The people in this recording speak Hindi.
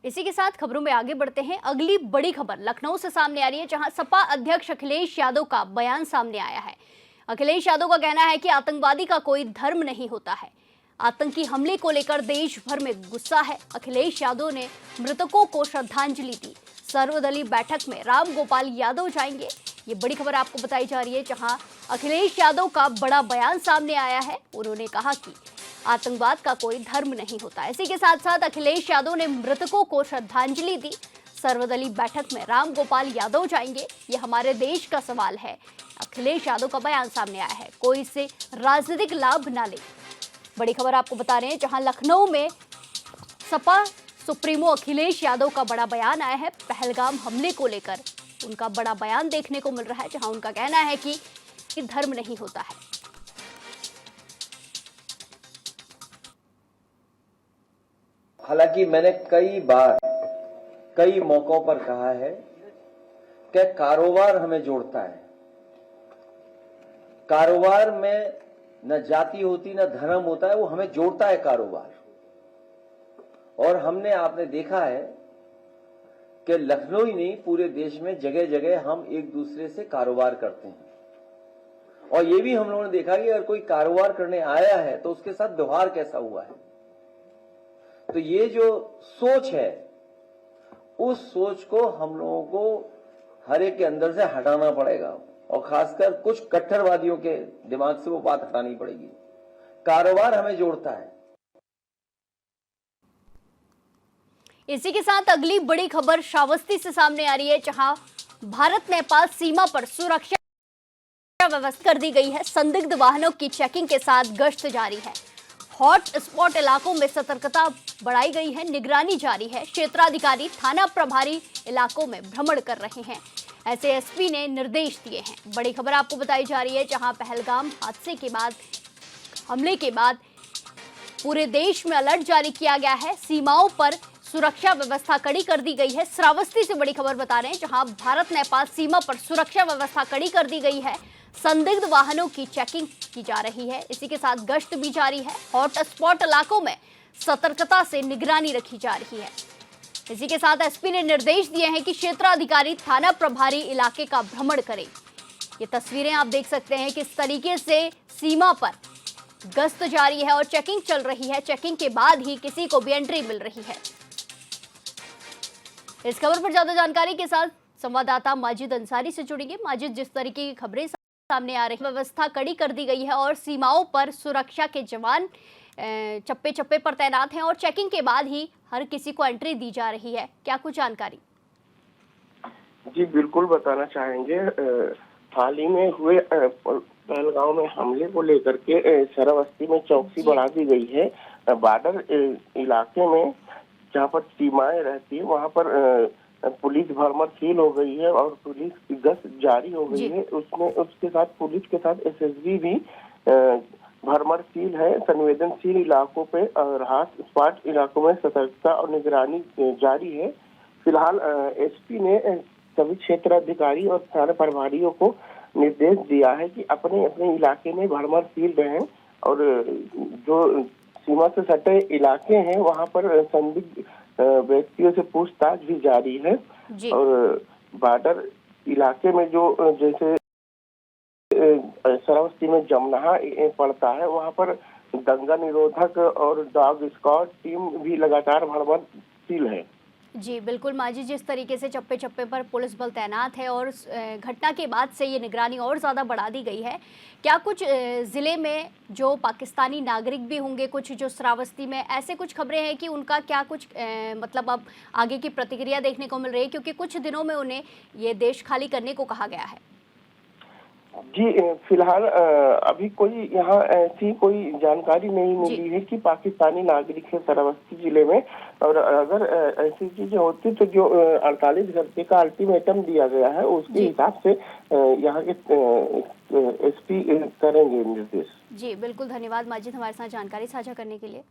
इसी के साथ खबरों में आगे बढ़ते हैं। अगली बड़ी खबर लखनऊ से सामने आ रही है, जहां सपा अध्यक्ष अखिलेश यादव का बयान सामने आया है। अखिलेश यादव का कहना है कि आतंकवादी का कोई धर्म नहीं होता है। आतंकी हमले को लेकर देश भर में गुस्सा है। अखिलेश यादव ने मृतकों को श्रद्धांजलि दी। सर्वदलीय बैठक में राम गोपाल यादव जाएंगे, ये बड़ी खबर आपको बताई जा रही है, जहां अखिलेश यादव का बड़ा बयान सामने आया है। उन्होंने कहा कि आतंकवाद का कोई धर्म नहीं होता। इसी के साथ साथ अखिलेश यादव ने मृतकों को श्रद्धांजलि दी। सर्वदलीय बैठक में राम गोपाल यादव जाएंगे, ये हमारे देश का सवाल है। अखिलेश यादव का बयान सामने आया है, कोई इससे राजनीतिक लाभ ना ले। बड़ी खबर आपको बता रहे हैं, जहां लखनऊ में सपा सुप्रीमो अखिलेश यादव का बड़ा बयान आया है। पहलगाम हमले को लेकर उनका बड़ा बयान देखने को मिल रहा है, जहां उनका कहना है कि धर्म नहीं होता है। हालांकि मैंने कई बार कई मौकों पर कहा है कि कारोबार हमें जोड़ता है। कारोबार में न जाति होती न धर्म होता है, वो हमें जोड़ता है कारोबार। और आपने देखा है कि लखनऊ ही नहीं पूरे देश में जगह जगह हम एक दूसरे से कारोबार करते हैं। और ये भी हम लोगों ने देखा कि अगर कोई कारोबार करने आया है तो उसके साथ व्यवहार कैसा हुआ है। तो ये जो सोच है, उस सोच को हम लोगों को हर एक के अंदर से हटाना पड़ेगा, और खासकर कुछ कट्टरवादियों के दिमाग से वो बात हटानी पड़ेगी। कारोबार हमें जोड़ता है। इसी के साथ अगली बड़ी खबर श्रावस्ती से सामने आ रही है, जहां भारत नेपाल सीमा पर सुरक्षा व्यवस्था कर दी गई है। संदिग्ध वाहनों की चेकिंग के साथ गश्त जारी है। हॉट स्पॉट इलाकों में सतर्कता बढ़ाई गई है, निगरानी जारी है। क्षेत्राधिकारी थाना प्रभारी इलाकों में भ्रमण कर रहे हैं, ऐसे एसपी ने निर्देश दिए हैं। बड़ी खबर आपको बताई जा रही है, जहां पहलगाम हादसे के बाद, हमले के बाद पूरे देश में अलर्ट जारी किया गया है। सीमाओं पर सुरक्षा व्यवस्था कड़ी कर दी गई है। श्रावस्ती से बड़ी खबर बता रहे हैं, जहां भारत नेपाल सीमा पर सुरक्षा व्यवस्था कड़ी कर दी गई है। संदिग्ध वाहनों की चेकिंग की जा रही है, इसी के साथ गश्त भी जारी है। हॉट स्पॉट इलाकों में सतर्कता से निगरानी रखी जा रही है। इसी के साथ एसपी ने निर्देश दिए हैं कि क्षेत्राधिकारी थाना प्रभारी इलाके का भ्रमण करें। ये तस्वीरें आप देख सकते हैं किस तरीके से सीमा पर गश्त जारी है और चेकिंग चल रही है। चेकिंग के बाद ही किसी को भी एंट्री मिल रही है। इस खबर पर ज्यादा जानकारी के साथ संवाददाता माजिद अंसारी से जुड़ेंगे। माजिद, जिस तरीके की खबरें सामने आ रही है, व्यवस्था कड़ी कर दी गई है और सीमाओं पर सुरक्षा के जवान चप्पे चप्पे पर तैनात हैं और चेकिंग के बाद ही हर किसी को एंट्री दी जा रही है, क्या कुछ जानकारी? जी बिल्कुल बताना चाहेंगे। हाल ही में हुए पहलगाम में हमले को लेकर के श्रावस्ती में चौकसी बढ़ा दी गई है। बॉर्डर इलाके में जहाँ पर सीमाएं रहती है, वहाँ पर पुलिस भ्रमणशील हो गई है और पुलिस की गश्त जारी हो गई है। उसमें उसके साथ पुलिस के साथ एसएसबी भी भ्रमणशील है। संवेदनशील इलाकों पे और हॉट स्पॉट इलाकों में सतर्कता और निगरानी जारी है। फिलहाल एसपी ने सभी क्षेत्राधिकारी और थाना प्रभारियों को निर्देश दिया है कि अपने अपने इलाके में भ्रमणशील रहें और जो सीमा से सटे इलाके हैं वहाँ पर संदिग्ध व्यक्तियों से पूछताछ भी जारी है। और बॉर्डर इलाके में जो जैसे श्रावस्ती में जमनाहा पड़ता है, वहाँ पर दंगा निरोधक और डॉग स्क्वाड टीम भी लगातार भ्रमणशील है। जी बिल्कुल माजिद, जिस तरीके से चप्पे चप्पे पर पुलिस बल तैनात है और घटना के बाद से ये निगरानी और ज़्यादा बढ़ा दी गई है, क्या कुछ ज़िले में जो पाकिस्तानी नागरिक भी होंगे, कुछ जो श्रावस्ती में, ऐसे कुछ खबरें हैं कि उनका क्या कुछ मतलब अब आगे की प्रतिक्रिया देखने को मिल रही है, क्योंकि कुछ दिनों में उन्हें ये देश खाली करने को कहा गया है? जी फिलहाल अभी कोई यहाँ ऐसी कोई जानकारी नहीं मिली है कि पाकिस्तानी नागरिक है श्रावस्ती जिले में। और अगर ऐसी चीजें होती तो जो 48 घंटे का अल्टीमेटम दिया गया है उसके हिसाब से यहाँ के एसपी करेंगे निर्देश। जी बिल्कुल, धन्यवाद माजिद हमारे साथ जानकारी साझा करने के लिए।